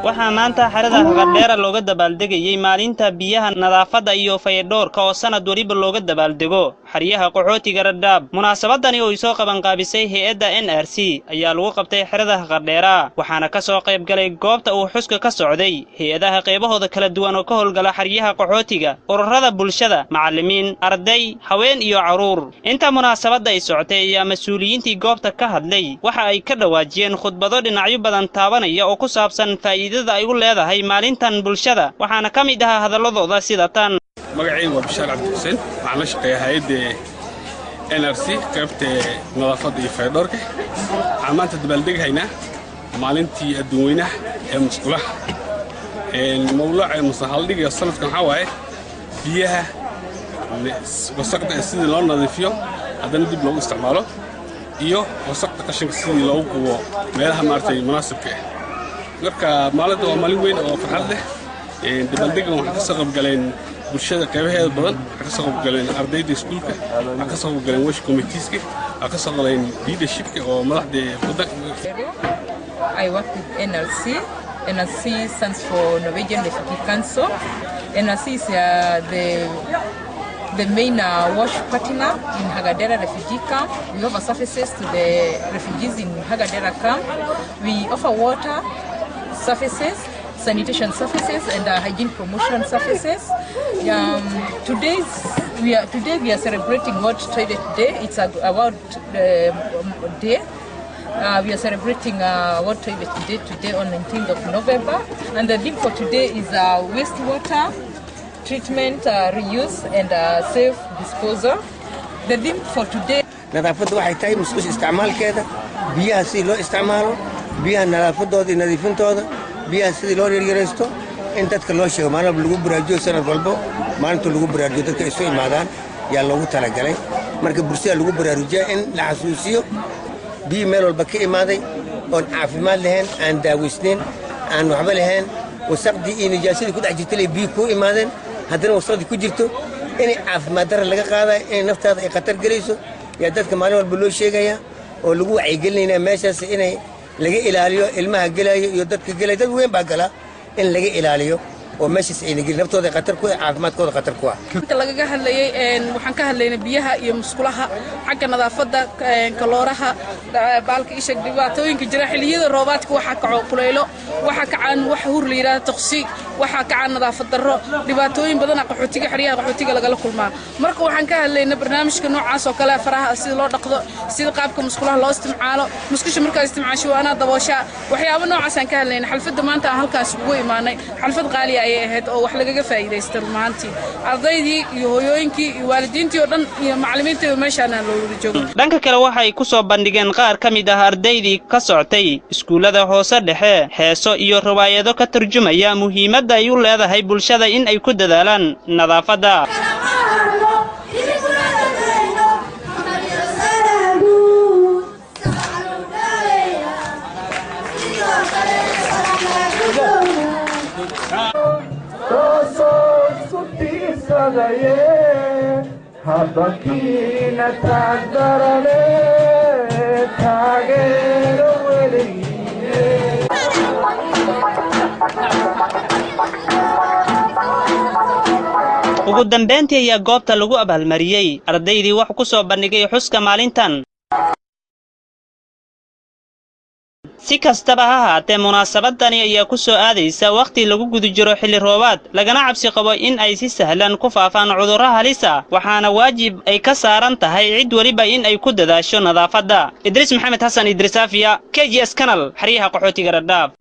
waxaa maanta xerada Haqadheera looga dabaaldegayay maalinta biyaha nadaafadda iyo fayadhowrka oo sanad waliba looga dabaaldego xariyaha qaxootiga Dhadhaab. Munaasabadani oo soo qaban qaabisay hay'adda NRC ayaa lagu qabtay xerada Haqadheera, waxaana ka soo qayb galay goobta uu xuska ka socday hay'adaha qaybahooda kala duwan oo ka howlgala xariyaha qaxootiga, ururada bulshada, macallimiin, arday, haween iyo caruur. Inta munaasabadda ay socotay ayaa mas'uuliyiintii goobta ka hadlay waxa ay ka dhawaajiyeen khudbado dhinacyo badan taabanaya oo ku saabsan faa'iidada ay u leedahay maalintan bulshada, waxaana ka mid ah hadaladooda sida tan. magacaygu waa Bishaar Cabdi Xuseen, waxaan la shaqeeyaa hay'adda NRC qaybta nadaafadda iyo fayadhowrka. waxaan maanta dabaaldegaynaa maalintii adduunweynaha ee musqulaha. mawduuca musahaldhiga sanadkan waxaa waaye biyaha wasaqda sidii loo nadiifiyo haddana dib loogu isticmaalo iyo wasaqda qashinka sidii loogu qubo meelaha maartay munaasibka ah. marka maalinta waa maalin weyn oo farxad leh. dabaaldegan waxaa ka soo qayb galeen bulshada qaybaheeda badan, waxaa ka soo qayb galeen ardayda iskuulka, waxaa ka soo qayb galeen wash committeeska, waxaa ka soo galeen leadershipka oo madaxda waddanka. I work with NRC. NRC stands for Norwegian Refugee Council. NRC is the main wash partner in Haqadheera refugee camp. We offer services to the refugees in Haqadheera camp. We offer water services, sanitation services, and hygiene promotion services. Today we are celebrating World Toilet Day. It's about day. We are celebrating World Toilet Day today on 19th of November, and the theme for today is wastewater treatment, reuse, and safe disposal. The theme for today. nadaafaddu waxay tahay musqul isticmaalkeeda, biyaha si loo isticmaalo, biyaha nadaafadooda iyo nadiifintooda, biyaha sidii loo yareysto in dadka loo sheego maalin lagu baraajiyo sanad walba maalinta lagu baraajiyo dadka isu imaadaan yaa loogu talagalay. marka bulshada lagu baraarujiyo in la xasuusiyo biyo meel walba ka imaaday oo caafimaad lahayn, aan daaweysnayn, aan waxba lahayn, wasaqdii iyo nijaasadii ku dhex jirtay biyo ku imaadeen, haddana wasaqdii ku jirto inay caafimaad darro laga qaadayo, in naftaada ay khatar gelayso yaa dadka maalin walba loo sheegaya oo lagu wacyigelinaya meeshaas inay laga ilaaliyo ilmaha gelaya iyo dadka gelaya. dad weyn baa gala in laga ilaaliyo oo meeshaas ay nagin naftooda khatar ku caafimaadkooda khatar ku ah. inta laga hadlayay waxaan ka hadlaynay biyaha iyo musqulaha, xagga nadaafadda, kalooraha, baalka isha dhibaatooyinka jira xilliyada roobaadka, waxa kaco kulaylo, waxa kacaan wax hur la yiraahdo taqsi, waxa kacaan nadaafad darro, dhibaatooyin badan qaxootiga xiriyaha qaxootiga laga kulmaa. marka waxaan ka hadlaynay barnaamijka noocaas oo kale faraha sida loo dhaqdo, sida qaabka musqulaha loo isticmaalo, musqusha marka isticmaasho waana daboosha, waxyaabo noocaas aan ka hadlaynay. xalfadda maanta aan halkaas ugu imaanay, xalfad qaali ah oo wax laga faa'iideysto maantii ardaydii iyo hooyooyinkii iyo waalidiintii oo dhan iyo macallimiintii meeshaan loo wada joogo. dhanka kale waxay ku soo bandhigeen qaar ka mid ah ardaydii ka socotay iskuulada hoose dhexe heeso iyo riwaayado ka tarjumaya muhiimadda ay u leedahay bulshada in ay ku dadaalaan nadaafadda. habakina taadarale taageero weligiine. ugu dambeyntii ayaa goobta lagu abaalmariyay ardaydii wax ku soo bandhigay xuska maalintan. si kastaba ha ahaatee munaasabadani ayaa ku soo aadaysa waqti lagu guda jiro xilli roobaad, lagana cabsi qabo in ay si sahlan ku faafaan cudurro halis ah, waxaana waajib ay ka saaran tahay cid waliba in ay ku dadaasho nadaafadda. Idris Maxamed Xasan Idris Afiya, KGS Canal, xariyaha qaxootiga Dhadhaab.